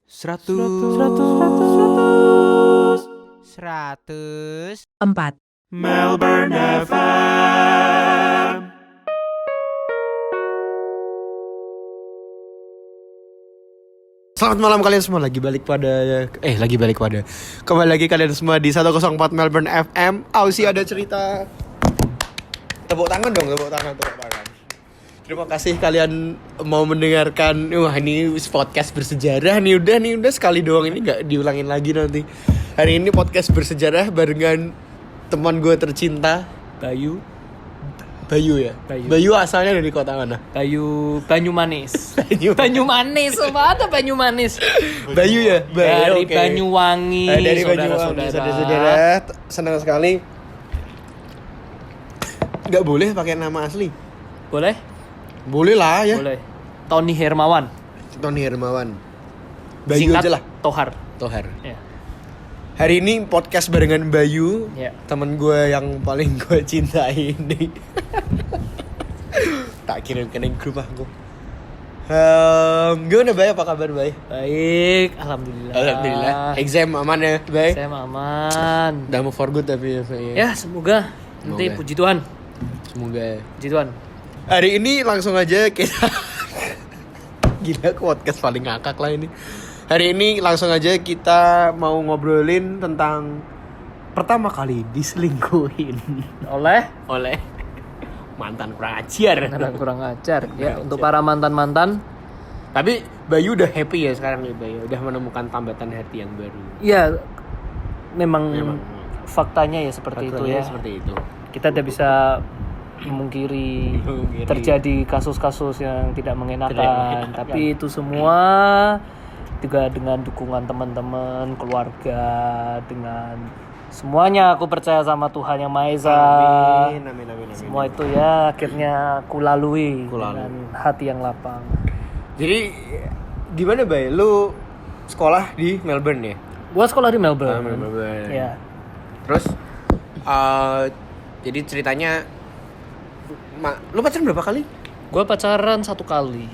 4 Melbourne FM. Selamat malam kalian semua, kembali lagi kalian semua di 104 Melbourne FM. Ausi ada cerita. Tepuk tangan dong, tepuk tangan. Terima kasih kalian mau mendengarkan. Wah, ini podcast bersejarah nih. Udah sekali doang, ini gak diulangin lagi nanti. Hari ini podcast bersejarah barengan teman gue tercinta, Bayu ya? Bayu asalnya dari kota mana? Banyumanis. Banyumanis, apa ada Banyumanis? Bayu ya? Dari okay. Banyuwangi. Dari Banyuwangi, saudara-saudara. Senang sekali. Gak boleh pakai nama asli? Boleh? Boleh lah ya. Boleh. Tony Hermawan. Bayu Singkat aja lah. Tohar. Ya. Hari ini podcast barengan Bayu, Ya. temen gue yang paling gue cintai ini. Tak kirim ke grup aku. Gimana Bay? Apa kabar Bay? Baik, alhamdulillah. Exam aman ya Bay? Saya aman. Udah mau for good tapi Ya, semoga nanti Semoga. puji Tuhan. Semoga. Puji Tuhan. Hari ini langsung aja kita gila, podcast paling ngakak lah ini. Hari ini langsung aja kita mau ngobrolin tentang pertama kali diselingkuhin Oleh mantan kurang ajar. kurang ajar. Ya, untuk para mantan-mantan. Tapi Bayu udah happy ya sekarang nih Bayu, udah menemukan tambatan hati yang baru. Ya, memang faktanya ya seperti itu ya. Seperti itu. Kita tidak bisa memungkiri terjadi kasus-kasus yang tidak mengenakan, tapi itu semua juga dengan dukungan teman-teman, keluarga, dengan semuanya aku percaya sama Tuhan Yang Maha Esa. Amin. Semua itu ya akhirnya aku lalui dengan hati yang lapang. Jadi gimana Bay? Lu sekolah di Melbourne ya? Gua sekolah di Melbourne. Melbourne. Ya. Terus jadi ceritanya lu pacaran berapa kali? Gua pacaran 1 kali.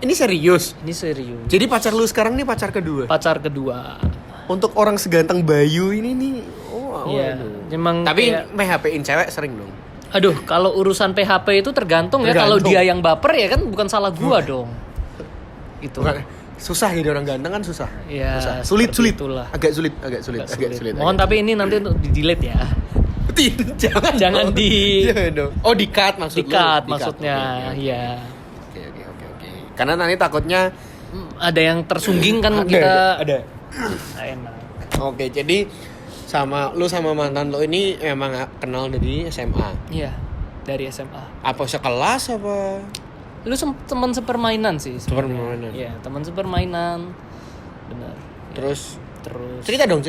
Ini serius? Ini serius. Jadi pacar lu sekarang nih pacar kedua? Pacar kedua. Untuk orang seganteng Bayu ini nih. Iya. Memang tapi kayak, PHP-in cewek sering dong. aduh, kalau urusan PHP itu tergantung. Ya. Kalau dia yang baper ya kan bukan salah gua dong. Itu. Bukan, susah jadi orang ganteng kan susah. Ya, susah. Sulit. Itulah. Agak sulit. Mohon tapi ini nanti untuk di-delete ya. Jangan di dong. Oh, di-cut maksud lu? Di-cut maksudnya. Iya. Oke. Karena nanti takutnya ada yang tersungging kan kita. Ada. Nggak enak. Oke, jadi sama mantan lo ini emang kenal dari SMA. Iya, dari SMA. Apa sekelas apa? Lu teman sepermainan sih sebenarnya. Sepermainan. Iya, teman sepermainan. Benar. Terus Terus cerita dong.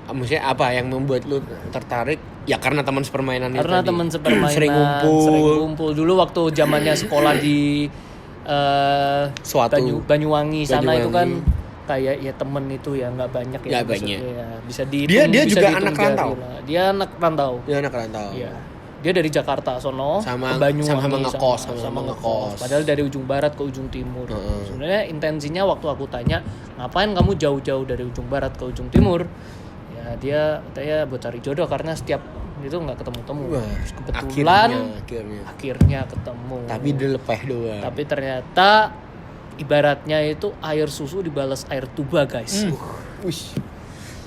Maksudnya apa yang membuat lu tertarik? Ya karena teman sepermainan itu. karena tadi. teman sepermainan sering ngumpul dulu waktu zamannya sekolah di Suatu. Banyuwangi sana Banyuwangi. itu kan kayak ya temen itu ya nggak banyak ya. Nggak banyak. Ya, bisa dihitung, Dia bisa juga dihitung anak jari rantau? lah. Dia anak rantau. Dia anak rantau. Iya. Dia dari Jakarta sono Sama- ke Banyuwangi sama ngekos, sama ngekos. ngekos. Padahal dari ujung barat ke ujung timur. Heeh. Sebenarnya intensinya waktu aku tanya, ngapain kamu jauh-jauh dari ujung barat ke ujung timur? Ya dia katanya buat cari jodoh karena setiap itu nggak ketemu-temu. Wah, Terus kebetulan akhirnya. ketemu. Tapi dilepeh doang. Tapi ternyata ibaratnya itu air susu dibalas air tuba, guys. Wih.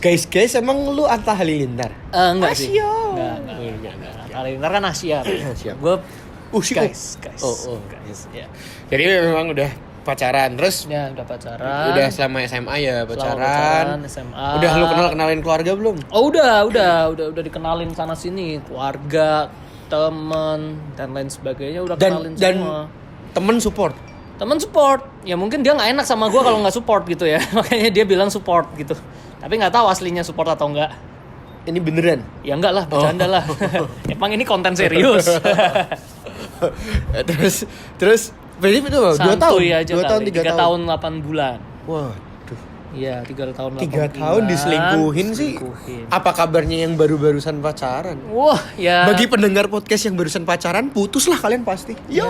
Guys, emang lu Atta Halilintar? Enggak sih. Asia. Enggak. Halilintar kan Asia. Siap. Gue Sih, guys. Oh. Guys. Ya. Jadi memang udah pacaran. Terus Ya, udah pacaran. udah selama SMA ya Selama pacaran. SMA. Udah lu kenalin keluarga belum? Oh, udah dikenalin sana sini, keluarga, teman dan lain sebagainya udah kenalin Dan semua. temen support. Temen support. Ya mungkin dia nggak enak sama gue kalau nggak support gitu ya. Makanya dia bilang support gitu. Tapi nggak tahu aslinya support atau enggak. Ini beneran? Ya enggak lah, bercanda lah. Emang ini konten serius. terus berarti itu 2 tahun. Santuy aja 2 tahun, 3 3 tahun 8 bulan. Waduh. Iya, 3 tahun 8 3 bulan. tahun diselingkuhin sih. Apa kabarnya yang baru-barusan pacaran? Wah, ya. Bagi pendengar podcast yang barusan pacaran, putus lah kalian pasti. Ya.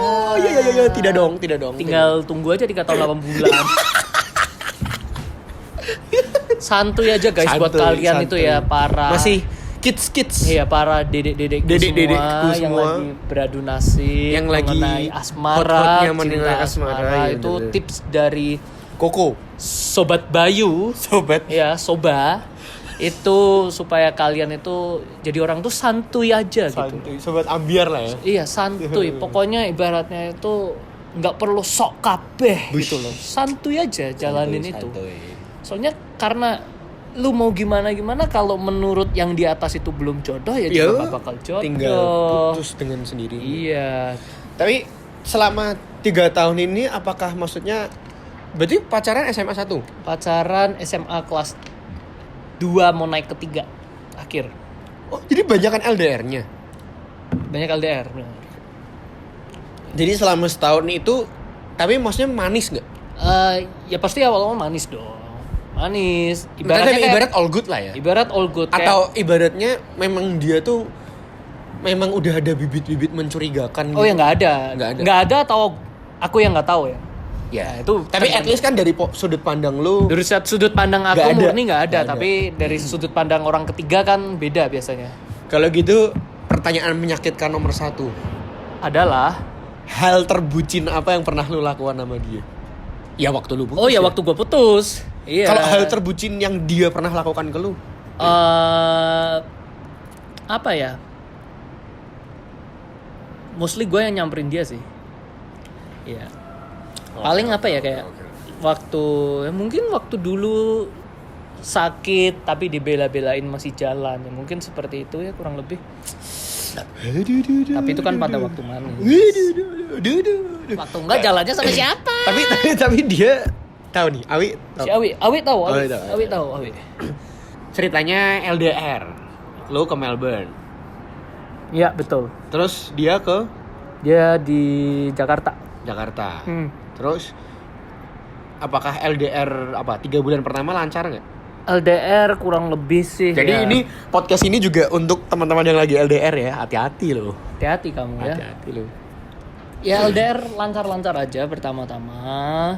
Tidak dong. Tinggal tunggu aja 3 tahun 8 bulan. santuy aja guys buat kalian itu ya, para masih kids. Iya, para dedek-dedekku semua yang lagi beradu nasib, yang lagi mengenai asmara, hot-hotnya cinta mengenai asmara, itu bener. tips dari Koko, Sobat Bayu, sobat. ya Soba, itu supaya kalian itu jadi orang tuh santuy aja gitu. Santuy, sobat ambiar lah ya. Iya, santuy. Pokoknya ibaratnya itu nggak perlu sok kabeh gitu loh. Santuy aja jalanin itu. Soalnya karena lu mau gimana kalau menurut yang di atas itu belum jodoh ya juga gak bakal jodoh. Tinggal putus dengan sendiri. Iya. Tapi selama 3 tahun ini apakah maksudnya berarti pacaran SMA 1? Pacaran SMA kelas 2 mau naik ke 3 akhir. Oh, jadi banyakan LDR-nya. Banyak LDR. Bener. Jadi selama setahun itu tapi maksudnya manis nggak? Ya pasti awal-awal manis dong. Manis. Ibaratnya ibarat all good lah ya. Ibarat all good. Atau ibaratnya memang dia tuh memang udah ada bibit-bibit mencurigakan gitu. Oh ya nggak ada. Nggak ada atau aku yang nggak tahu ya. Ya itu. Tapi at least kan dari sudut pandang lu. Dari sudut pandang aku murni nggak ada. Tapi dari sudut pandang orang ketiga kan beda biasanya. Kalau gitu pertanyaan menyakitkan nomor 1 adalah hal terbucin apa yang pernah lu lakukan sama dia? Ya waktu lu putus. Oh ya waktu gue putus. Iya. Kalau hal terbucin yang dia pernah lakukan ke lu? Apa ya? Mostly gue yang nyamperin dia sih. Iya. Paling apa ya kayak waktu mungkin waktu dulu sakit tapi dibela-belain masih jalan. Ya, mungkin seperti itu ya kurang lebih. Tapi itu kan pada waktu manis. Waktu enggak jalannya sama siapa? Tapi dia tahu nih, Awi tahu. Si Awi tahu. Ceritanya LDR. Lo ke Melbourne. Iya, betul. Terus dia ke di Jakarta. Terus apakah LDR 3 bulan pertama lancar nggak? LDR kurang lebih sih. Jadi ya. ini podcast ini juga untuk teman-teman yang lagi LDR ya, hati-hati loh. Hati-hati kamu ya. Hati-hati loh. Ya LDR lancar-lancar aja pertama-tama.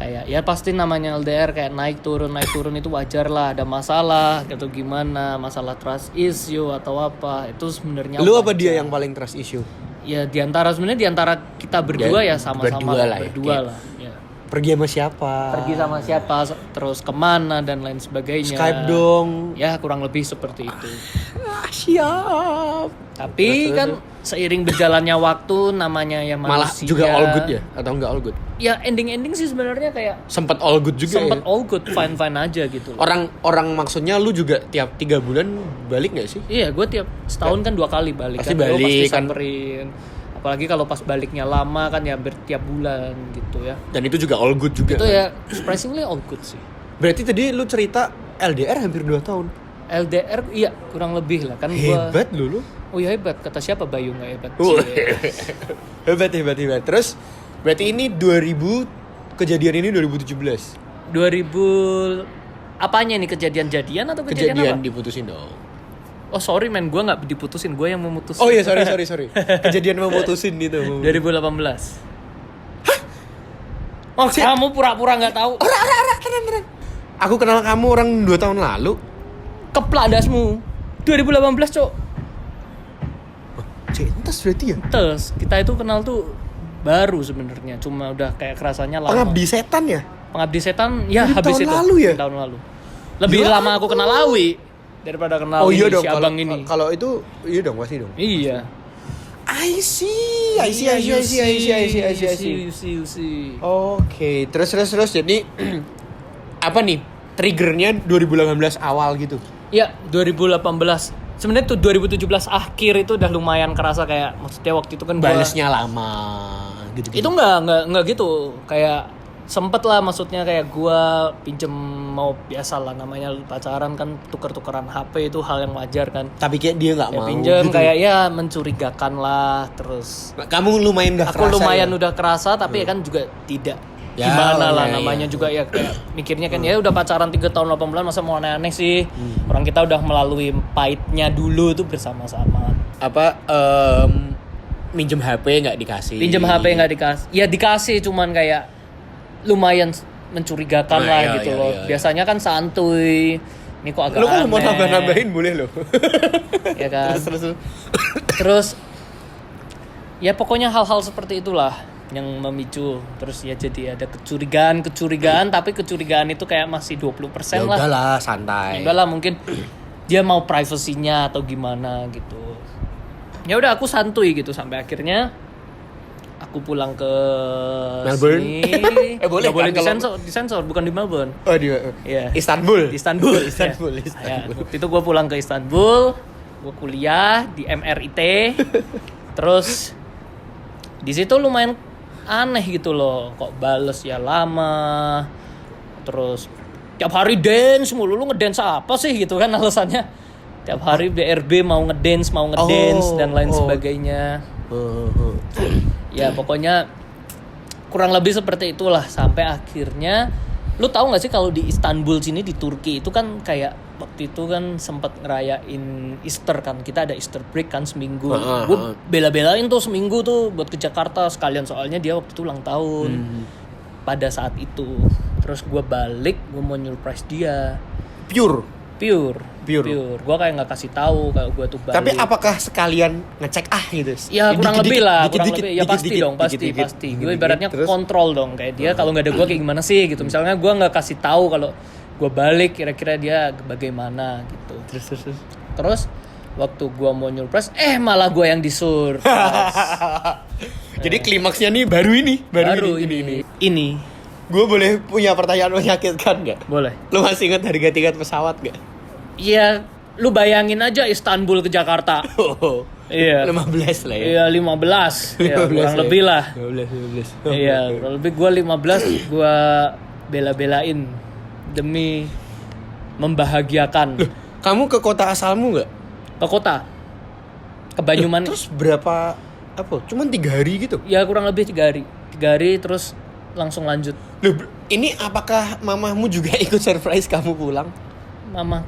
Kayak ya pasti namanya LDR kayak naik turun itu wajar lah, ada masalah atau gimana, masalah trust issue atau apa. Itu sebenarnya lu apa dia yang paling trust issue? Ya diantara kita berdua ya sama-sama berdua lah. Ya. Pergi sama siapa? Terus kemana dan lain sebagainya. Skype dong. Ya kurang lebih seperti itu. Siap. Tapi kan seiring berjalannya waktu namanya ya manusia. Malah juga all good ya? Atau enggak all good? Ya ending sih sebenarnya kayak sempet all good juga. Sempet all good, fine aja gitu. Orang maksudnya lu juga tiap 3 bulan balik nggak sih? Iya, gue tiap setahun kan 2 kali balik. Pasti kan. balik Pasti kan. Samperin. Apalagi kalau pas baliknya lama kan ya tiap bulan gitu ya. Dan itu juga all good juga. Itu kan? ya surprisingly all good sih. Berarti tadi lu cerita LDR hampir 2 tahun. LDR iya kurang lebih lah kan. Hebat lu. Oh ya hebat, kata siapa Bayu nggak hebat? Hebat. Terus berarti ini 2000 kejadian ini 2017. 2000 apanya nih kejadian-jadian atau kejadian apa? Diputusin dong. Oh sorry men, gue nggak diputusin, gue yang memutusin. Oh iya sorry. Kejadian memutusin itu. 2018. Hah? Oh kamu pura-pura nggak tahu? Tenang. Aku kenal kamu orang 2 tahun lalu. Keplak dasmu. 2018 cok. Cintas berarti ya? Terus kita itu kenal tuh baru sebenarnya, cuma udah kayak kerasanya lama. Pengabdi setan ya? Pengabdi setan ya Dari habis tahun itu. lalu ya? Tahun lalu. Lebih lama aku kenal Awi daripada kenal iya dong, si abang ini. Kalau itu iya dong pasti dong. Iya. I see. Oke, terus jadi apa nih triggernya 2018 awal gitu? Ya 2018. Sebenarnya tuh 2017 akhir itu udah lumayan kerasa kayak maksudnya waktu itu kan balesnya lama gitu. Itu enggak gitu. Kayak sempet lah maksudnya kayak gua pinjem mau biasa lah namanya pacaran kan tuker-tukeran HP itu hal yang wajar kan. Tapi kayak dia nggak ya, mau pinjem gitu. kayak ya mencurigakan lah terus. Kamu lumayan udah kerasa. Aku lumayan udah kerasa tapi ya kan juga tidak ya, gimana lah namanya juga ya kayak mikirnya kan ya udah pacaran 3 tahun 8 bulan masa mau aneh-aneh sih. Orang kita udah melalui pahitnya dulu tuh bersama-sama. Apa minjem HP nggak dikasih? Pinjem HP nggak dikasih. Ya dikasih cuman kayak lumayan mencurigakan lah Iya, gitu iya, loh. iya. Biasanya kan santuy. Ini kok agak Lo kalau mau aneh. nambahin boleh lo. Ya kan. terus. Terus ya pokoknya hal-hal seperti itulah yang memicu. Terus ya jadi ada kecurigaan tapi kecurigaan itu kayak masih 20% Ya lah. udahlah, santai. Udahlah mungkin dia mau privasinya atau gimana gitu. Ya udah aku santuy gitu sampai akhirnya aku pulang ke Melbourne. sini. Boleh Nggak boleh kan kalau- disensor, bukan di Melbourne. Oh di Iya. Istanbul. Di Istanbul. Istanbul. Ya. Ya, waktu itu gue pulang ke Istanbul, gue kuliah di MRIT. Terus di situ lumayan aneh gitu loh, kok bales ya lama. Terus tiap hari dance mulu, lu ngedance apa sih gitu kan alasannya. Tiap hari BRB mau ngedance dan lain sebagainya. Ya pokoknya kurang lebih seperti itulah sampai akhirnya lu tahu nggak sih kalau di Istanbul sini di Turki itu kan kayak waktu itu kan sempat ngerayain Easter kan, kita ada Easter break kan seminggu. Gue bela-belain tuh seminggu tuh buat ke Jakarta sekalian, soalnya dia waktu itu ulang tahun pada saat itu. Terus gue balik, gue mau surprise dia. Pure. Gue kayak nggak kasih tahu kalau gue tuh balik. Tapi apakah sekalian ngecek gitu? Ya kurang lebih lah, dikit-dikit, ya pasti dikit-dikit, dong, pasti. dikit-dikit. Gue ibaratnya Terus? kontrol dong, kayak dia kalau nggak ada gue kayak gimana sih gitu. Misalnya gue nggak kasih tahu kalau gue balik, kira-kira dia bagaimana gitu. Terus waktu gue mau surprise, malah gue yang disurprise. Jadi klimaksnya nih baru ini. Ini. Gue boleh punya pertanyaan menyakitkan nggak? Boleh. Lo masih ingat harga tiket pesawat nggak? Iya, lu bayangin aja Istanbul ke Jakarta. Iya. 15 lah ya. Iya 15. Ya, kurang lah. lebih lah. 15. Iya, kurang lebih gue 15 gue bela-belain demi membahagiakan. Loh, kamu ke kota asalmu nggak? Ke kota, ke Banyumanik. Terus berapa? Apa? Cuman 3 hari gitu? Ya kurang lebih 3 hari. 3 hari terus langsung lanjut. Loh, ini apakah mamahmu juga ikut surprise kamu pulang? Mama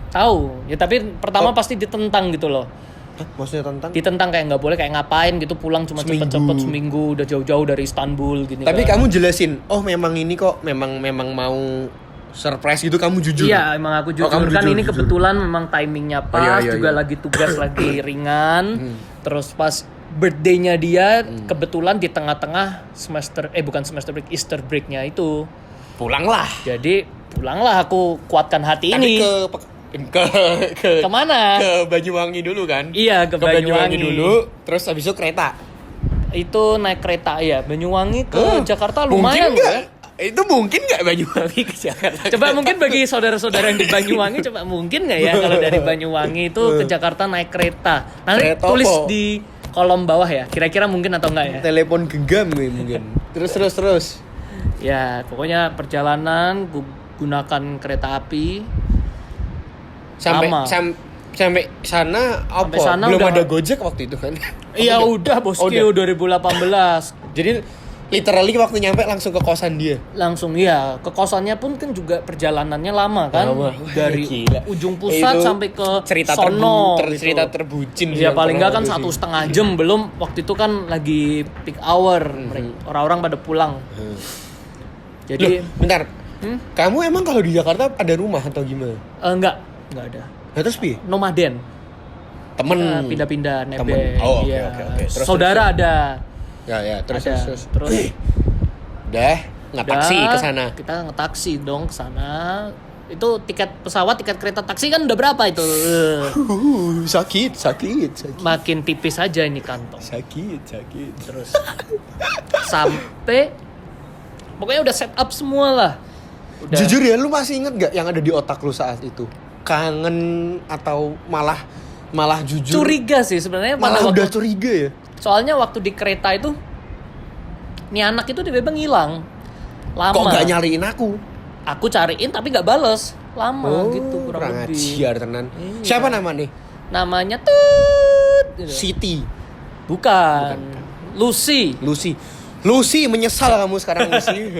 Tahu. Ya tapi pertama pasti ditentang gitu loh. Hah? Maksudnya tentang? Ditentang kayak nggak boleh, kayak ngapain gitu pulang cuma Seminggu. cepet-cepet seminggu udah jauh-jauh dari Istanbul gini. Tapi kan. kamu jelasin, oh memang ini kok memang mau surprise gitu, kamu jujur? Iya, emang aku jujur. kamu Kan jujur, ini jujur. kebetulan memang timingnya pas, Iya, juga iya. lagi tugas lagi ringan. Terus pas birthday-nya dia kebetulan di tengah-tengah bukan semester break, Easter break-nya itu. Pulanglah. Jadi pulanglah aku kuatkan hati Tapi ini. ke Kemana? ke Banyuwangi dulu kan? Iya, ke Banyuwangi dulu, terus habis itu kereta. Itu naik kereta ya, Banyuwangi ke Jakarta lumayan mungkin ya. Itu mungkin nggak Banyuwangi ke Jakarta? Coba mungkin bagi saudara-saudara yang di Banyuwangi, coba mungkin nggak ya kalau dari Banyuwangi itu ke Jakarta naik kereta. Nanti Kereta tulis apa? di kolom bawah ya, kira-kira mungkin atau enggak ya. Telepon genggam gue mungkin. Terus. Ya pokoknya perjalanan gunakan kereta api. Sampai Lama. sampai sana apa? Sampai sana Belum udah- ada Gojek waktu itu kan? Iya udah bosku, udah. 2018 Jadi literally waktu nyampe langsung ke kosan dia. langsung ya ke kosannya pun kan juga perjalanannya lama kan. Lama. Dari Gila. ujung pusat Itu sampai ke cerita sono gitu. cerita terbucin sih Ya yang paling pernah enggak kan aku sih. 1,5 jam, belum waktu itu kan lagi peak hour, orang-orang pada pulang. Jadi Loh, bentar. Kamu emang kalau di Jakarta ada rumah atau gimana? enggak ada. Nah, terus piye? Nomaden. Temen. Kita pindah-pindah nebeng. Temen. Oh, oke, Iya. oke. Terus, Saudara ada. Ya, terus Ada. terus. Terus Udah, taksi udah, ke sana. Kita ngetaksi dong ke sana. Itu tiket pesawat, tiket kereta taksi kan udah berapa itu? Sakit. Makin tipis aja ini kantong. Sakit. Terus sampai pokoknya udah set up semua lah. Udah. Jujur ya, lu masih inget gak yang ada di otak lu saat itu? Kangen atau malah jujur? Curiga sih sebenarnya. Malah pada udah waktu- curiga ya? Soalnya waktu di kereta itu nih anak itu tiba-tiba ngilang. Lama. Kok gak nyariin aku? Aku cariin tapi gak bales. Lama gitu kurang lebih. Ajar tenan. Iya. Siapa nama nih? Namanya Tut gitu. Siti. Bukan. Lucy. Lucy, menyesal kamu sekarang Lucy.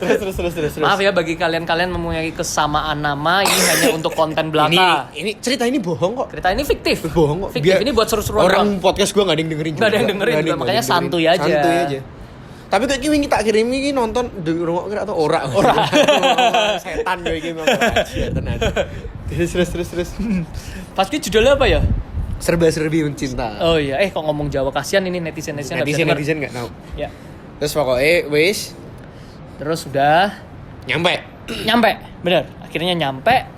terus. Maaf ya bagi kalian mempunyai kesamaan nama, ini hanya untuk konten belaka. Ini cerita ini bohong kok. Cerita ini fiktif. Bohong kok. Fiktif. Ini buat seru-seruan orang doang. podcast gue gak ada yang dengerin juga. Nggak ada yang dengerin juga, makanya santuy aja. Santuy aja. Tapi kayak gini tak kirim iki nonton ngrungok kira atau ora. Setan gue iki memang setan aja. Terus. Pas ki judulnya apa ya? Serba-serbi mencinta. Oh iya, kok ngomong Jawa, kasihan ini netizen Netizen enggak tahu. Ya. Terus pokoknya wis Terus udah nyampe. Bener. Akhirnya nyampe.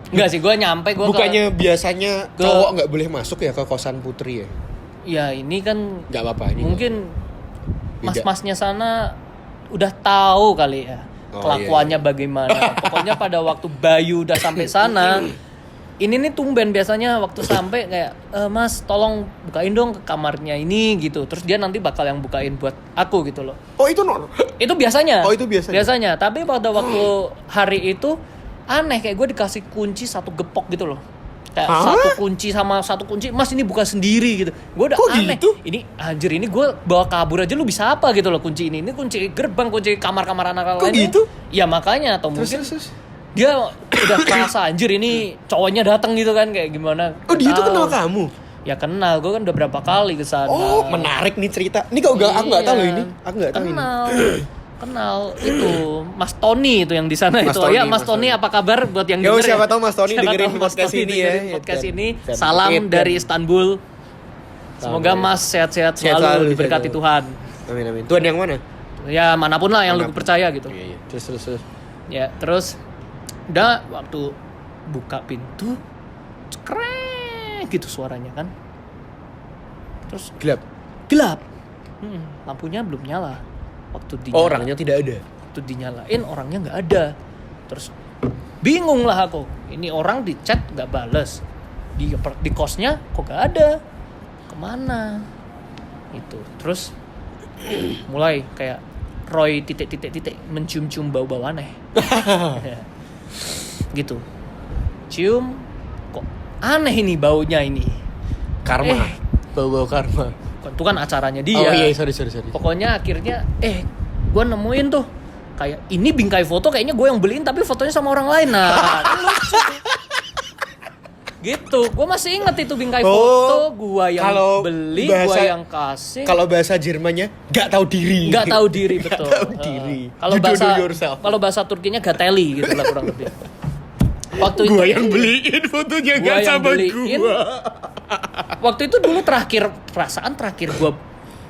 Enggak sih, gue nyampe Bukannya biasanya cowok nggak boleh masuk ya ke kosan putri ya? Ya ini kan Nggak apa-apa ini. mungkin mas-masnya sana udah tahu kali ya kelakuannya bagaimana. Pokoknya pada waktu Bayu udah sampai sana, ini nih tumben biasanya waktu sampai kayak Mas tolong bukain dong ke kamarnya ini gitu. Terus dia nanti bakal yang bukain buat aku gitu loh. Oh itu no? Itu biasanya. Oh itu biasanya. Tapi pada waktu hari itu aneh, kayak gue dikasih kunci satu gepok gitu loh. Kayak satu kunci Mas ini buka sendiri gitu. Gue udah kok aneh gitu? Ini anjir, ini gue bawa kabur aja lu bisa apa gitu loh kunci ini. Ini kunci gerbang, kunci kamar-kamar anak kok lainnya. Gitu? Ya makanya atau mungkin terus. dia udah kerasa anjir ini cowoknya datang gitu kan, kayak gimana. Oh dia tuh kenal kamu? Ya kenal, gue kan udah berapa kali kesana. Oh menarik nih cerita. Ini kok aku nggak tahu loh ini. Aku nggak tahu ini. Kenal itu Mas Tony itu yang di sana itu. Tony, Ya Mas Tony apa kabar buat yang Yo, denger? siapa tahu Mas Tony Siapa dengerin tahu Mas podcast Tony ini dengerin ya. Podcast Dan- ini. dan- Salam dan- dari Istanbul. Semoga Mas sehat-sehat Sehat selalu, selalu, diberkati sehat Tuhan. Amin. Tuhan yang mana? Ya manapun lah yang lu Manapun. percaya gitu. Iya. Terus. Ya terus udah waktu buka pintu cekrek gitu suaranya kan. Terus Gelap. lampunya belum nyala. Waktu Oh, orangnya tidak ada. Waktu dinyalain orangnya nggak ada. Terus bingung lah aku. Ini orang di chat nggak bales. Di kosnya kok nggak ada. Kemana? Itu. Terus mulai kayak Roy titik mencium-cium bau-bau aneh. Gitu. Cium kok aneh ini baunya ini. Karma. Bau karma. Itu kan acaranya dia. Oh iya, sorry. Pokoknya akhirnya gue nemuin tuh kayak ini bingkai foto, kayaknya gue yang beliin tapi fotonya sama orang lain. Nah kan lucu gitu. Gue masih inget itu bingkai foto, gue yang beli, gue yang kasih. Kalau bahasa Jermannya nggak tahu diri. Nggak tahu diri, betul. Nggak tahu diri. Kalau bahasa Turkinya gateli gitu lah kurang lebih. Waktu Gua itu yang beliin fotonya Gua nggak yang sama beliin. gua. Waktu itu dulu terakhir gue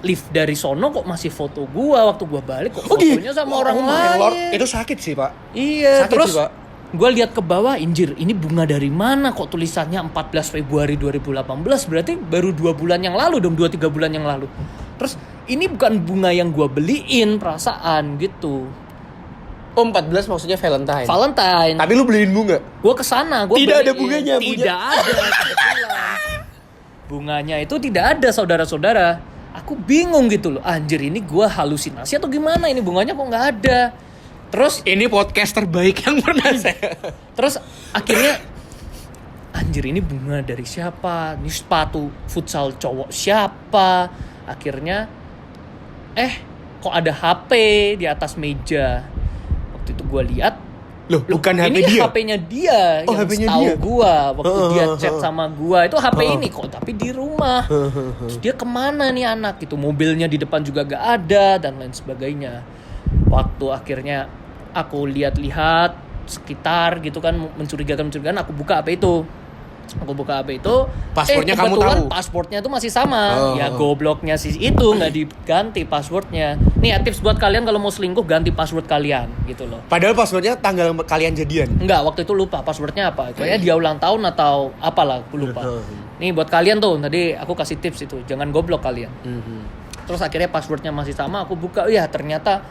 lift dari sono kok masih foto gua, waktu gua balik kok fotonya sama orang my lain. Lord. Itu sakit sih, Pak. Iya, Sakit terus sih, Pak. gue lihat ke bawah, injir, ini bunga dari mana kok tulisannya 14 Februari 2018, berarti baru 2 bulan yang lalu dong, 2-3 bulan yang lalu. Terus ini bukan bunga yang gue beliin, perasaan gitu. Oh, 14 maksudnya Valentine. Valentine. Tapi lu beliin bunga? Gue kesana, gue Tidak ada bunganya, Tidak ada, kebetulan. Bunganya itu tidak ada, saudara-saudara. Aku bingung gitu loh, anjir ini gue halusinasi atau gimana, ini bunganya kok nggak ada. Terus Ini podcast terbaik yang pernah saya. Terus akhirnya anjir ini bunga dari siapa? Ini sepatu futsal cowok siapa? Akhirnya kok ada HP di atas meja. Waktu itu gue lihat, Loh, bukan HP ini dia. HP-nya dia Oh, yang HP-nya tahu dia. gue waktu dia chat sama gue itu HP ini kok, tapi di rumah. Terus dia kemana nih anak? Itu mobilnya di depan juga gak ada dan lain sebagainya. Waktu akhirnya aku lihat-lihat sekitar gitu kan, mencurigakan, aku buka HP itu. Paspornya kamu kebetulan tahu? Pasportnya tuh masih sama. Ya gobloknya sih itu nggak diganti pasportnya. Nih ya, tips buat kalian kalau mau selingkuh, ganti password kalian gitu loh. Padahal passwordnya tanggal kalian jadian. Enggak, waktu itu lupa passwordnya apa. Kayaknya dia ulang tahun atau apalah, aku lupa. Nih buat kalian tuh, tadi aku kasih tips itu, jangan goblok kalian. Terus akhirnya passwordnya masih sama, aku buka, ya ternyata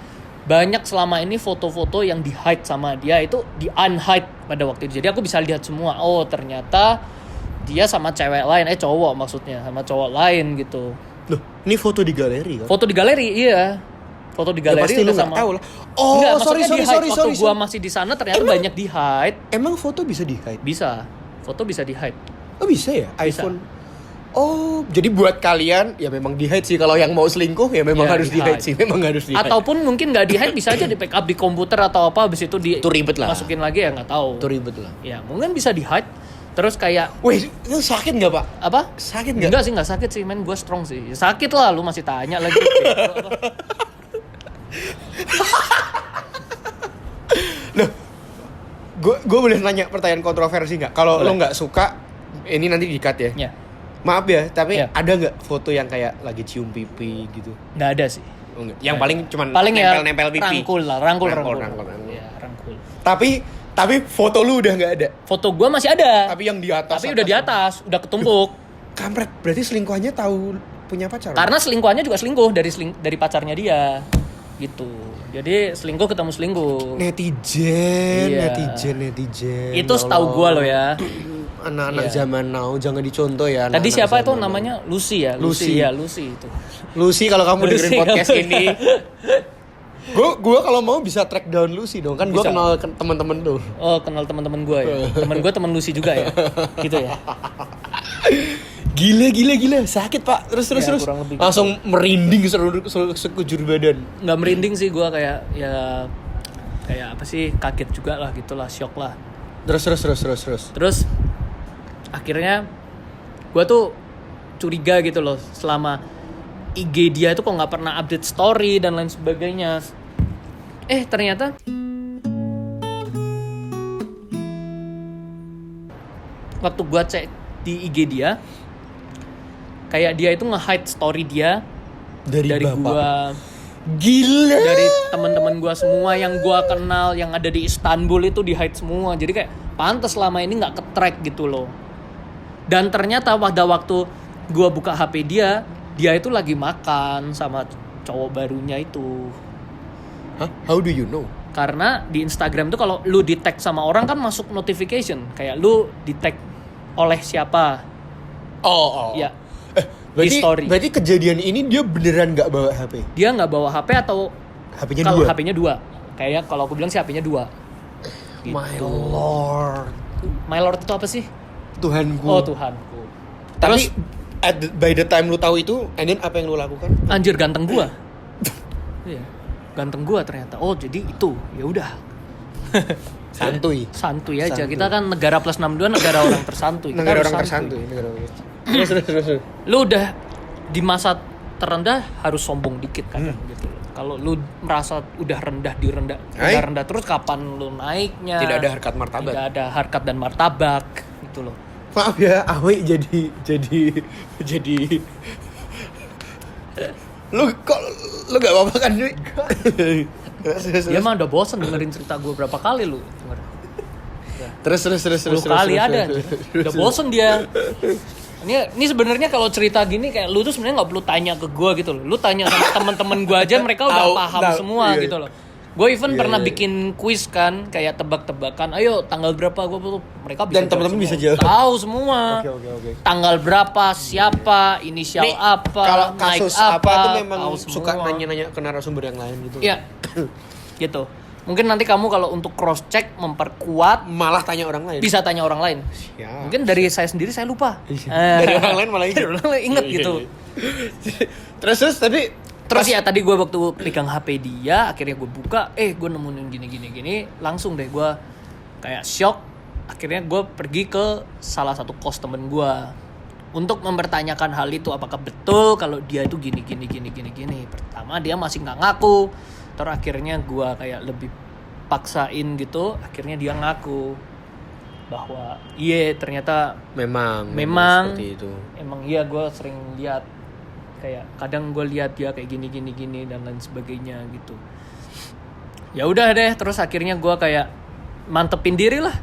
banyak selama ini foto-foto yang di hide sama dia itu di unhide pada waktu itu. Jadi aku bisa lihat semua. Oh ternyata dia sama cewek lain, cowok maksudnya, sama cowok lain gitu. Loh, ini foto di galeri kan? Foto di galeri, iya. Foto di galeri pasti lu udah nggak tahu lah. Oh, Enggak, sorry. Waktu gua masih di sana ternyata banyak di hide. Emang foto bisa di hide? Bisa. Foto bisa di hide. Oh bisa ya? Bisa. iPhone. Oh, jadi buat kalian ya memang di hide sih, kalau yang mau selingkuh ya memang Ya, harus di hide sih, memang harus di hide. Ataupun mungkin nggak di hide, bisa aja di backup di komputer atau apa, habis itu Itu ribet lah. masukin lagi ya nggak tahu. Itu ribet lah. Ya mungkin bisa di hide. Terus kayak Wih, itu sakit nggak pak? apa? Sakit nggak? Enggak sih, enggak sakit sih, men. Gue strong sih. Ya, sakit lah, lu masih tanya lagi. Loh, gue boleh nanya pertanyaan kontroversi nggak? Kalau lo nggak suka, ini nanti di-cut ya. Ya, Maaf ya, tapi Ya. ada nggak foto yang kayak lagi cium pipi gitu? nggak ada sih. Oh, nggak. Yang paling cuman Paling ya nempel pipi. rangkul lah, rangkul. Rangkul. Ya, rangkul. Tapi foto lu udah nggak ada. Foto gue masih ada. Tapi yang di atas. Tapi udah di atas, udah ketumpuk. Kampret, berarti selingkuhannya tahu punya pacar? Karena selingkuhannya juga selingkuh dari pacarnya dia. Gitu. Jadi selingkuh ketemu selingkuh. Netizen. Iya. Netizen. Itu Ya setahu Allah. gue loh ya. Anak-anak Iya. zaman now jangan dicontoh ya. Tadi anak-anak siapa itu zaman now. namanya? Lucy ya? Lucy. Ya, Lucy itu. Lucy, kalau kamu Lucy, dengerin podcast kamu- ini, gue kalau mau bisa track down Lucy dong, kan gue Bisa. kenal teman-teman tuh. Oh, kenal teman-teman gue ya. Teman gue teman Lucy juga ya. Gitu ya. Gila, sakit pak. Terus Ya, kurang lebih gitu. langsung merinding seluruh sekujur badan. Nggak merinding sih gue, kayak apa sih, kaget juga lah gitulah, shock lah. Terus. Terus akhirnya gue tuh curiga gitu loh, selama IG dia itu kok nggak pernah update story dan lain sebagainya. Ternyata waktu gue cek di IG dia, kayak dia itu nge-hide story dia dari Bapak. gue, Gila. dari teman-teman gue semua yang gue kenal yang ada di Istanbul itu di hide semua. Jadi kayak pantas selama ini nggak ke-track gitu loh. Dan ternyata pada waktu gue buka HP dia itu lagi makan sama cowok barunya itu. Hah? How do you know? Karena di Instagram tuh kalau lu di tag sama orang kan masuk notification, kayak lu di tag oleh siapa. Oh. Ya. Berarti, Di story. berarti kejadian ini dia beneran nggak bawa HP? Dia nggak bawa HP atau HP-nya kalau dua. HP-nya 2. Kayak kalau aku bilang sih HP-nya 2. Gitu. My Lord, My Lord itu apa sih? Tuhanku. Oh, Tuhanku. Tapi Terus by the time lu tahu itu, and then apa yang lu lakukan? anjir, ganteng gua. Iya. Ganteng gua ternyata. Oh, jadi itu. Ya udah. Santuy. Santuy aja. Santuy. Kita kan negara plus 62, negara orang tersantuy. Kita Negara harus orang santuy. tersantuy. Terus. Lu udah di masa terendah harus sombong dikit kadang gitu loh. Kalau lu merasa udah rendah rendah terus, kapan lu naiknya? Tidak ada harkat martabat. Tidak ada harkat dan martabak gitu loh. Maaf ya, Awi jadi lu gak apa-apa kan, Dwi? Dia mah udah bosen dengerin cerita gue berapa kali lu denger. Terus 10 kali ada. Udah bosen dia. Ini sebenarnya kalau cerita gini kayak lu tuh sebenarnya nggak perlu tanya ke gue gitu loh. Lu tanya sama teman-teman gue aja, mereka udah paham semua iya. gitu loh. Gue even Iya, pernah iya. bikin quiz kan, kayak tebak-tebakan. Ayo tanggal berapa, mereka bisa Dan teman-teman semua. bisa jawab. Tahu semua. Oke. Tanggal berapa, siapa, inisial Nih, apa, kalau naik kasus apa tuh memang tahu suka semua. nanya-nanya ke narasumber yang lain gitu. Iya. Gitu. Mungkin nanti kamu kalau untuk cross check memperkuat Malah tanya orang lain. bisa tanya orang lain. Ya. Mungkin dari saya sendiri saya lupa. Dari orang lain malah Dari orang lain inget gitu. Terus tapi Terus ya tadi gue waktu pegang HP dia, akhirnya gue buka, gue nemuin gini, langsung deh gue kayak shock. Akhirnya gue pergi ke salah satu kos temen gue untuk mempertanyakan hal itu, apakah betul kalau dia itu gini. Pertama dia masih nggak ngaku, terus akhirnya gue kayak lebih paksain gitu, akhirnya dia ngaku bahwa iya ternyata memang seperti itu. emang iya, gue sering lihat kayak kadang gue lihat dia kayak gini dan lain sebagainya gitu. Ya udah deh, terus akhirnya gue kayak mantepin diri lah.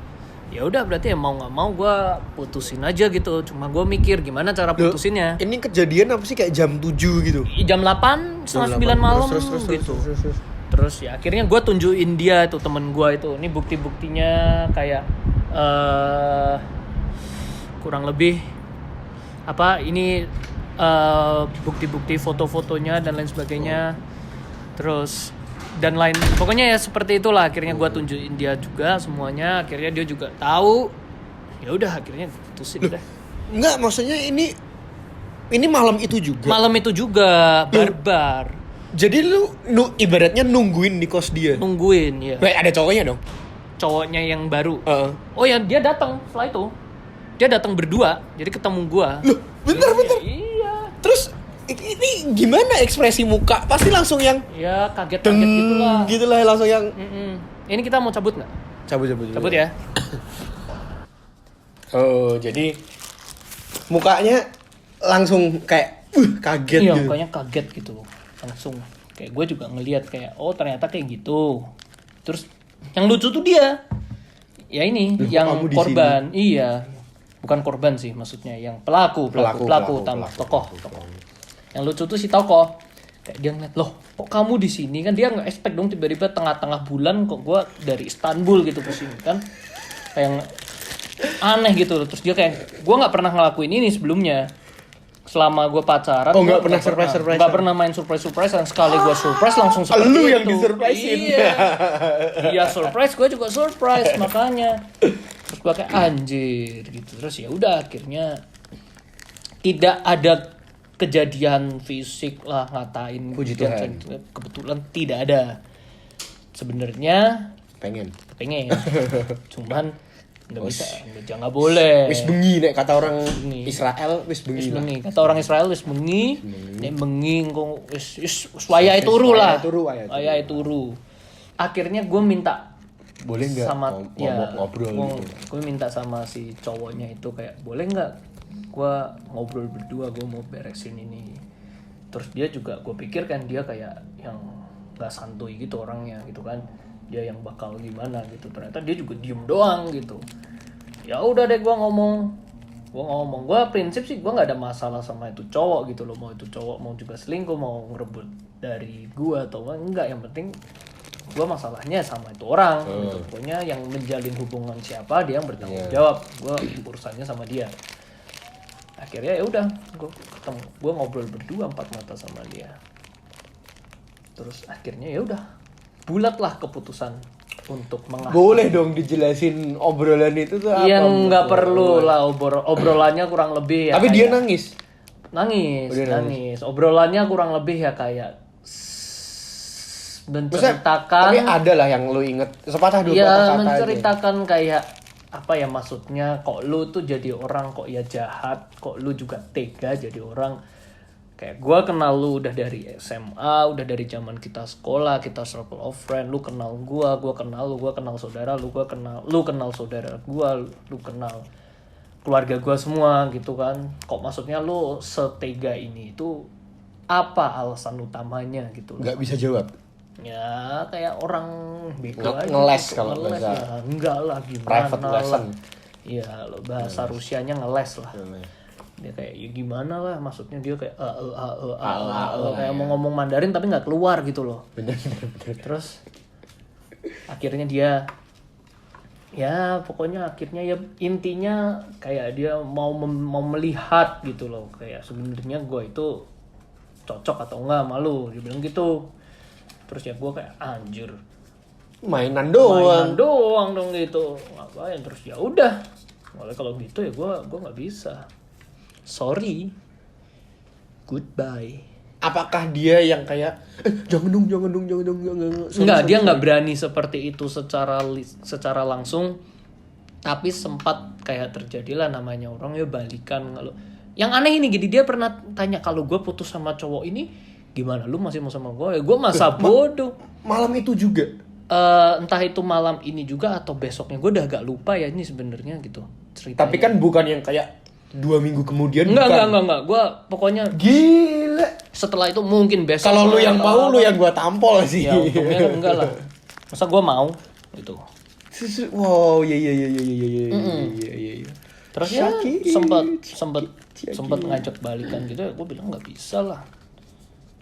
Ya udah berarti mau nggak mau gue putusin aja gitu. Cuma gue mikir gimana cara putusinnya. Ini kejadian apa sih, kayak jam 7 gitu? Jam 8, setengah 9 malam terus, gitu. Terus ya akhirnya gue tunjukin dia tuh, temen gue itu. Ini bukti-buktinya kayak kurang lebih apa ini, bukti-bukti foto-fotonya dan lain sebagainya. Terus dan lain pokoknya ya seperti itulah. Akhirnya gue tunjukin dia juga semuanya. Akhirnya dia juga tahu. Ya udah akhirnya putusin udah. Enggak, maksudnya ini malam itu juga. Malam itu juga barbar. Jadi lu ibaratnya nungguin di kos dia. Nungguin ya. Baik, ada cowoknya dong. Cowoknya yang baru. Heeh. Oh ya dia datang setelah itu. dia datang berdua, jadi ketemu gua. Loh, bentar. Iya. Terus ini gimana ekspresi muka? Pasti langsung yang Ya kaget-kaget gitulah. Gitulah langsung yang Ini kita mau cabut nggak? cabut Ya. Oh, jadi mukanya langsung kayak kaget Iya, gitu. mukanya kaget gitu langsung. Kayak gue juga ngelihat kayak oh ternyata kayak gitu. Terus yang lucu tuh dia. Ya ini Loh, yang kamu di korban. Iya. Bukan korban sih maksudnya, yang pelaku utama, tokoh. Yang lucu tuh si tokoh. Kayak dia ngeliat, loh kok kamu di sini, kan dia nggak expect dong tiba-tiba tengah-tengah bulan kok gue dari Istanbul gitu ke sini kan. Kayak aneh gitu. Terus dia kayak gue nggak pernah ngelakuin ini sebelumnya. Selama gue pacaran, nggak pernah surprise-surprise. Nggak pernah main surprise, dan sekali gue surprise langsung seperti Lu itu. yang disurprisein. Iya. Dia surprise, gue juga surprise makanya. Terus gue kayak anjir gitu. Terus ya udah akhirnya tidak ada kejadian fisik lah ngatain. Puji Tuhan. Kebetulan tidak ada. Sebenarnya pengen. Cuman nggak bisa, nggak boleh. Wis bengi nek kata orang Bengi. Israel wis bengi. lah. Kata orang Israel wis bengi. Nek bengi kok wis wayahe turu lah. Wayahe turu. Akhirnya gue minta Boleh nggak sama ngobrol gitu. Gue minta sama si cowoknya itu kayak boleh nggak gue ngobrol berdua, gue mau beresin ini. Terus dia juga, gue pikir kan dia kayak yang nggak santuy gitu orangnya gitu kan, dia yang bakal gimana gitu. Ternyata dia juga diem doang gitu. Ya udah deh, gue ngomong gue prinsip sih gue nggak ada masalah sama itu cowok gitu loh, mau itu cowok mau juga selingkuh, mau ngerebut dari gue atau enggak, yang penting gue masalahnya sama itu orang gitu. Pokoknya yang menjalin hubungan siapa dia yang bertanggung jawab, gue urusannya sama dia. Akhirnya ya udah gue ngobrol berdua 4 mata sama dia. Terus akhirnya ya udah bulat lah keputusan untuk mengakhiri. Boleh dong dijelasin obrolan itu tuh apa? Yang nggak perlu lah, obrolannya kurang lebih ya. Tapi dia nangis. Nangis. Obrolannya kurang lebih ya kayak Maksudnya, menceritakan. tapi ada lah yang lu inget sepatah dua patah Ya kata menceritakan aja. Kayak apa ya, maksudnya kok lu tuh jadi orang kok ya jahat, kok lu juga tega jadi orang. Kayak gue kenal lu udah dari SMA, udah dari zaman kita sekolah, kita circle of friend. Lu kenal gue kenal lu, gue kenal saudara lu, lu kenal saudara gue, lu kenal keluarga gue semua gitu kan. Kok maksudnya lu setega ini, itu apa alasan utamanya gitu? Nggak bisa jawab. Ya kayak orang bego aja. Ngeles gitu. kalau bahasa. Ya, enggak lah, gimana Private lesson. Iya, lo bahasa Rusianya ngeles lah. Dia kayak ya gimana lah, maksudnya dia kayak kayak mau ngomong Mandarin tapi nggak keluar gitu loh. Bener. Terus akhirnya dia ya pokoknya akhirnya ya intinya kayak dia mau melihat gitu loh, kayak sebenarnya gue itu cocok atau enggak sama lu, dia bilang gitu. Terus ya gue kayak anjir, mainan doang dong gitu, ngapain? Terus ya udah, mulai kalau gitu ya gue nggak bisa, sorry, goodbye. Apakah dia yang kayak jangan dong Enggak, dia nggak berani seperti itu secara langsung, tapi sempat kayak terjadilah namanya orang ya balikan. Kalau yang aneh ini gini, dia pernah tanya kalau gue putus sama cowok ini gimana, lu masih mau sama gue? Ya gue masa bodoh. Malam itu juga. Entah itu malam ini juga atau besoknya, gue udah agak lupa ya ini sebenarnya gitu ceritanya. Tapi kan bukan yang kayak 2 minggu kemudian. Enggak. Gue pokoknya gila. setelah itu mungkin besok. Kalau lu yang mau, lu yang gua tampol sih. Ya untungnya kan enggak lah. Masa gue mau gitu. Wow, iya. Terus ya sempat ngajak balikan gitu ya, gue bilang nggak bisa lah.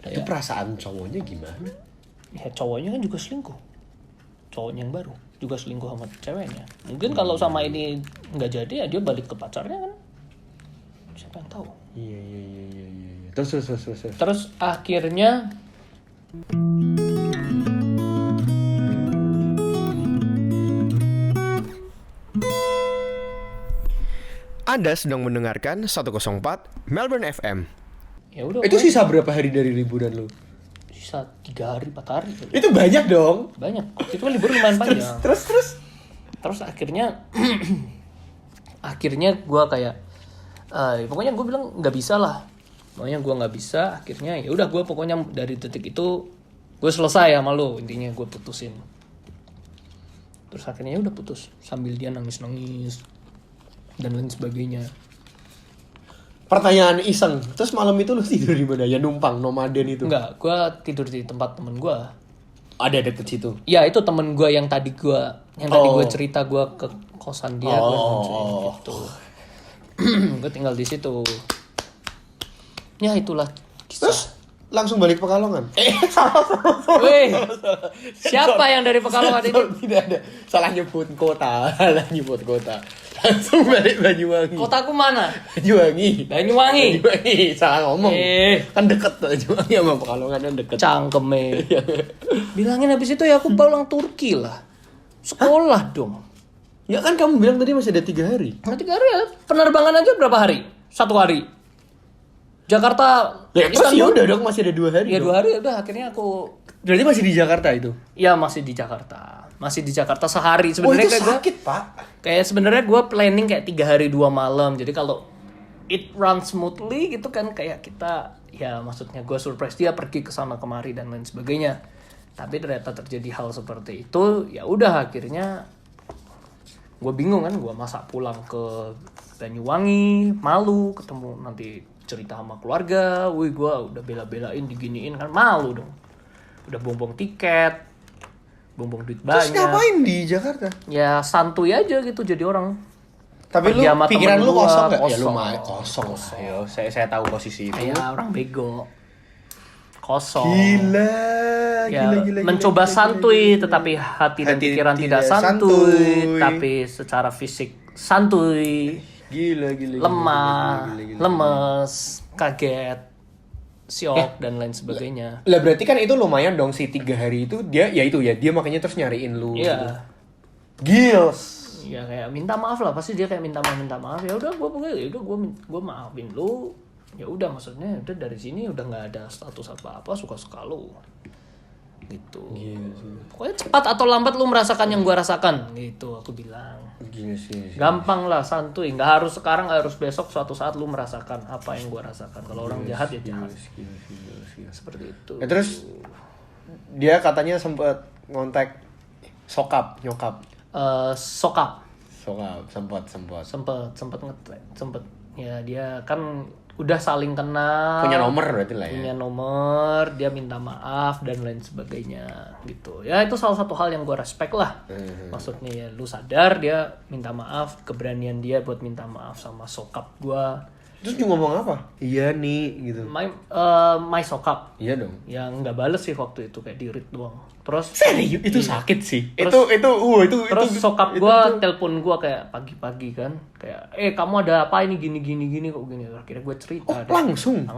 Itu perasaan cowoknya gimana? Ya cowoknya kan juga selingkuh. Cowoknya yang baru juga selingkuh sama ceweknya. Mungkin kalau sama ini nggak jadi ya dia balik ke pacarnya kan. Siapa yang tahu? Iya. Terus. Akhirnya Anda sedang mendengarkan 104 Melbourne FM. ya udah. Itu sisa berapa hari dari liburan lu? Sisa 3 hari 4 hari. Itu banyak dong. Banyak. Itu kan libur lumayan panjang. Terus. Terus akhirnya akhirnya gue kayak pokoknya gue bilang nggak bisa lah, pokoknya gue nggak bisa. Akhirnya ya udah gue pokoknya dari detik itu gue selesai sama lo, intinya gue putusin. Terus akhirnya ya udah putus sambil dia nangis dan lain sebagainya. Pertanyaan iseng, terus malam itu lu tidur di mana? Ya numpang nomaden itu. Enggak, gue tidur di tempat temen gue. Ada deket situ. Ya itu temen gue yang tadi gue cerita gue ke kosan dia, gue gitu. Gue tinggal di situ. Ya itulah kisah. Terus langsung balik Pekalongan. Weh, siapa yang dari Pekalongan ini? Tidak ada. Salah nyebut kota. Langsung balik Banyuwangi. Kotaku mana? Banyuwangi. Banyuwangi. Salah ngomong. Kan deket Banyuwangi sama Pekalongan kan deket. Cangkeme. Bilangin habis itu ya aku pulang Turki lah. Sekolah dong. Ya kan kamu bilang tadi masih ada 3 hari. Nah, 3 hari ya. Penerbangan aja berapa hari? 1 hari. Jakarta, Ya terus ya udah dong masih ada 2 hari. Ya dong. 2 hari udah akhirnya aku. Berarti masih di Jakarta itu. Ya masih di Jakarta. Masih di Jakarta sehari Oh sebenarnya. itu Kayak sakit pak. Kayak sebenarnya gue planning kayak 3 hari 2 malam. Jadi kalau it runs smoothly gitu kan, kayak kita ya maksudnya gue surprise dia pergi ke sana kemari dan lain sebagainya. Tapi ternyata terjadi hal seperti itu. Ya udah akhirnya gue bingung kan, gue masak pulang ke Banyuwangi, malu ketemu nanti cerita sama keluarga. Wih gue udah bela-belain diginiin kan, malu dong. Udah buang-buang tiket, buang-buang duit banyak. Terus ngapain di Jakarta? Ya santuy aja gitu jadi orang. Tapi lu Pergi sama pikiran temen lu gua, kosong nggak? Ya kosong. lumayan kosong. Ayo, saya tahu posisi itu. Ya orang bego. Kosong. Gila, Ya, gila. mencoba santuy tetapi hati dan Hati pikiran tidak tidak santuy, santuy. tapi secara fisik santuy, Gila. lemah, lemes, kaget, syok dan lain sebagainya. Lah berarti kan itu lumayan dong si 3 hari itu dia makanya terus nyariin lu. Iya. Gils. Ya kayak minta maaf lah, pasti dia kayak minta maaf. Ya udah gue maafin lu. Ya udah maksudnya udah dari sini udah nggak ada status apa-apa, suka-suka lu. Gitu. Gila sih. Pokoknya cepat atau lambat lu merasakan yang gua rasakan, gitu aku bilang. Gila sih. Gampang lah, santuy. Nggak harus sekarang, nggak harus besok. Suatu saat lu merasakan apa yang gua rasakan. Kalau orang jahat ya jahat. Gila. Seperti itu. Ya, terus dia katanya sempet ngontak nyokap. Sokap. Sempet. Sempet. Ya dia kan udah saling kenal. Punya nomor berarti lah ya. Punya nomor, dia minta maaf dan lain sebagainya gitu. Ya itu salah satu hal yang gue respect lah. Maksudnya ya lu sadar dia minta maaf, keberanian dia buat minta maaf sama sokap gue. Terus dia ngomong apa? Iya nih gitu. My sokap. Iya dong. Yang nggak bales sih waktu itu, kayak di-read doang. Terus Serius itu sakit sih. Terus- Terus sokap gue telepon gue kayak pagi-pagi kan, kayak kamu ada apa ini gini kok gini. Akhirnya gue cerita deh. langsung.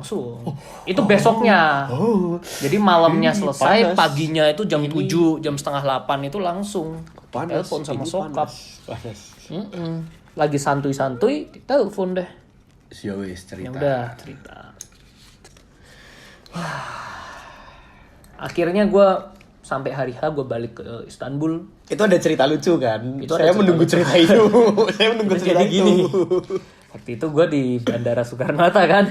Itu besoknya. Jadi malamnya selesai, panas. paginya itu jam 7, jam setengah 8 itu langsung Panas. telepon sama Ini sokap. Panas. Lagi santuy ditelepon deh. Ya wis cerita. Ya udah cerita. Akhirnya gue sampai hari H gue balik ke Istanbul. Itu ada cerita lucu kan? Itu ada Saya cerita menunggu lucu. cerita itu. Saya menunggu Terus cerita jadi itu. gini. Waktu itu gue di Bandara Soekarno-Hatta kan.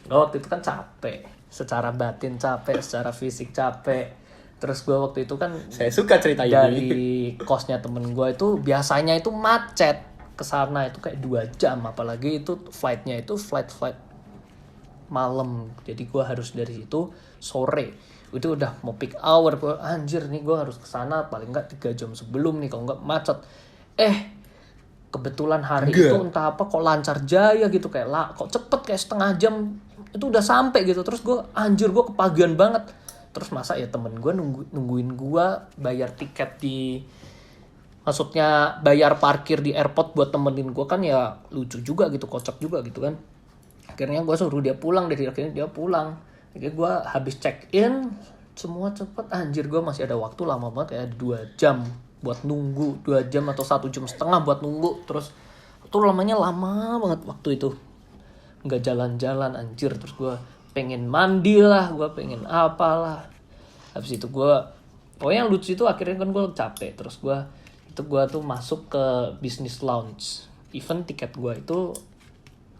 Gue waktu itu kan capek. Secara batin capek, secara fisik capek. Terus gue waktu itu kan Saya suka cerita ini. dari kosnya temen gue itu biasanya itu macet. Kesana itu kayak 2 jam. Apalagi itu flightnya itu flight malam. Jadi gue harus dari situ sore. Itu udah mau peak hour. Gua, anjir nih gue harus kesana paling nggak 3 jam sebelum nih. Kalau nggak macet. Kebetulan hari itu entah apa kok lancar jaya gitu. Kayak kok cepet kayak setengah jam. Itu udah sampai gitu. Terus gue gue kepagian banget. Terus masa ya temen gue nungguin gue bayar tiket maksudnya bayar parkir di airport buat temenin gue kan ya lucu juga gitu, kocak juga gitu kan. Akhirnya gue suruh dia pulang, akhirnya dia pulang. Akhirnya gue habis check in semua cepet, anjir gue masih ada waktu lama banget kayak 2 jam buat nunggu, 2 jam atau 1,5 jam buat nunggu. Terus itu lamanya lama banget waktu itu, nggak jalan-jalan anjir. Terus gue pengen mandi lah, gue pengen apalah. Habis itu gue yang lucu itu akhirnya kan gue capek. Terus gue tuh masuk ke business lounge. Even tiket gue itu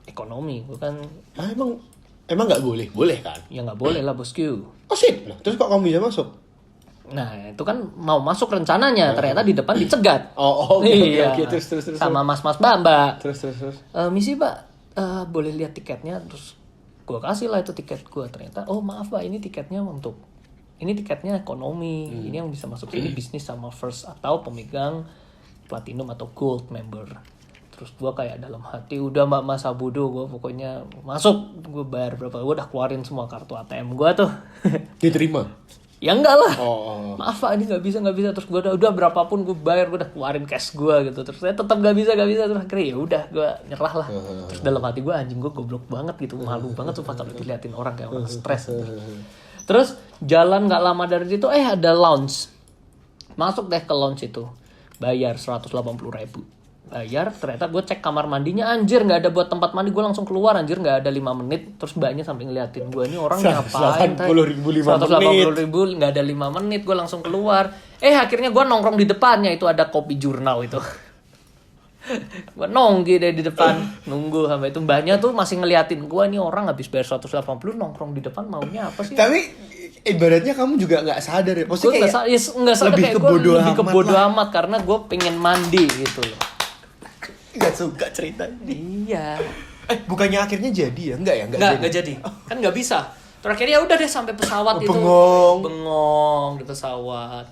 ekonomi, gue kan Emang nggak boleh? Boleh kan? ya nggak boleh lah bosku. Oh shit, nah, terus kok kamu bisa masuk? Nah itu kan mau masuk rencananya, ternyata di depan dicegat. Oke, Iya. terus. Sama mas-mas mbak. Terus. Misi pak, boleh lihat tiketnya? Terus gue kasih lah itu tiket gue. Ternyata oh maaf pak, ini tiketnya ekonomi. Ini yang bisa masuk sini bisnis sama first atau pemegang platinum atau gold member. Terus gue kayak dalam hati udah mbak masa bodoh, gue pokoknya masuk. Gue bayar berapa, gue udah keluarin semua kartu ATM gue tuh. Diterima? Ya enggak lah. Oh. Maaf pak, ini nggak bisa. Terus gue udah berapapun gue bayar, gue udah keluarin cash gue gitu. Terus saya tetap nggak bisa. Terus akhirnya ya udah gue nyerah lah. Terus dalam hati gue anjing, gue goblok banget gitu, malu banget sumpah kalau diliatin orang kayak orang stres. Terus jalan nggak lama dari situ ada lounge. Masuk deh ke lounge itu, bayar 180.000. Bayar, ternyata gue cek kamar mandinya, anjir nggak ada buat tempat mandi. Gue langsung keluar, anjir nggak ada 5 menit. Terus mbaknya sampai ngeliatin gue, ini orang ngapain 180.000 nggak ada 5 menit. Gue langsung keluar. Akhirnya gue nongkrong di depannya, itu ada kopi jurnal itu. Gue nongki deh di depan, nunggu sampai itu mbaknya tuh masih ngeliatin gue, ini orang habis bayar 180 nongkrong di depan maunya apa sih? Tapi ibaratnya kamu juga nggak sadar ya? Maksudnya Gue nggak sadar, kayak gue lebih ke bodo amat karena gue pengen mandi gitu loh. Nggak suka ceritanya. Iya. Bukannya akhirnya jadi ya? Nggak jadi. Kan nggak bisa. Terakhirnya udah deh sampai pesawat itu. Bengong di pesawat.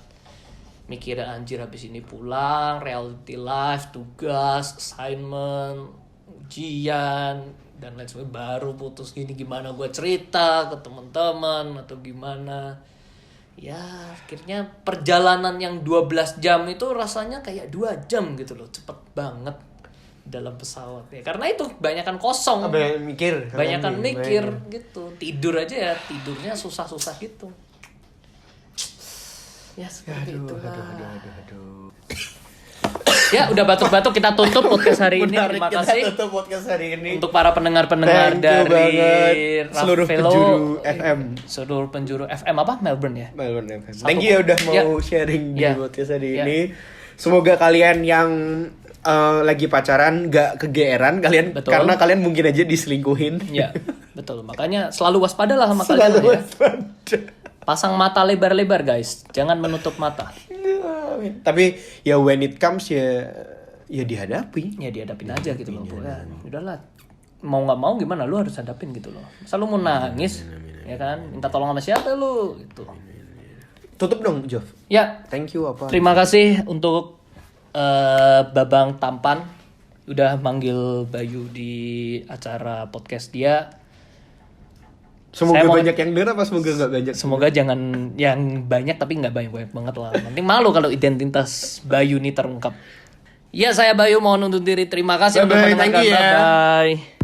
Mikirnya anjir habis ini pulang, reality life, tugas, assignment, ujian, dan lain sebagainya. Baru putus gini, gimana gue cerita ke teman-teman atau gimana. Ya akhirnya perjalanan yang 12 jam itu rasanya kayak 2 jam gitu loh. Cepet banget dalam pesawat ya, karena itu banyakan kosong, banyakan mikir gitu. Tidur aja ya, tidurnya susah-susah gitu ya, seperti itulah. Aduh. Ya udah batuk-batuk, kita tutup podcast hari ini. Terima kasih untuk para pendengar-pendengar dari seluruh penjuru FM. Seluruh penjuru FM apa? Melbourne ya? Melbourne FM. Thank you udah mau sharing di podcast hari ini. Semoga kalian yang lagi pacaran gak kegeeran kalian, betul. Karena kalian mungkin aja diselingkuhin. Ya, betul. Makanya selalu waspada lah sama kalian ya. Pasang mata lebar-lebar guys, jangan menutup mata. Tapi ya when it comes ya dihadapi. Ya dihadapin aja gitu loh. Ya, udahlah. Mau nggak mau gimana, lu harus hadapin gitu loh. Selalu mau nangis, ya kan? Minta tolong sama siapa lu gitu. Tutup dong, Jov. Ya. Thank you apa? Terima kasih untuk Babang Tampan udah manggil Bayu di acara podcast dia. Semoga banyak yang denger apa semoga nggak banyak? Semoga jangan yang banyak, tapi nggak banyak banget lah. Nanti malu kalau identitas Bayu ini terungkap. Ya, saya Bayu mohon undur diri. Terima kasih untuk mendengarkan. Bye.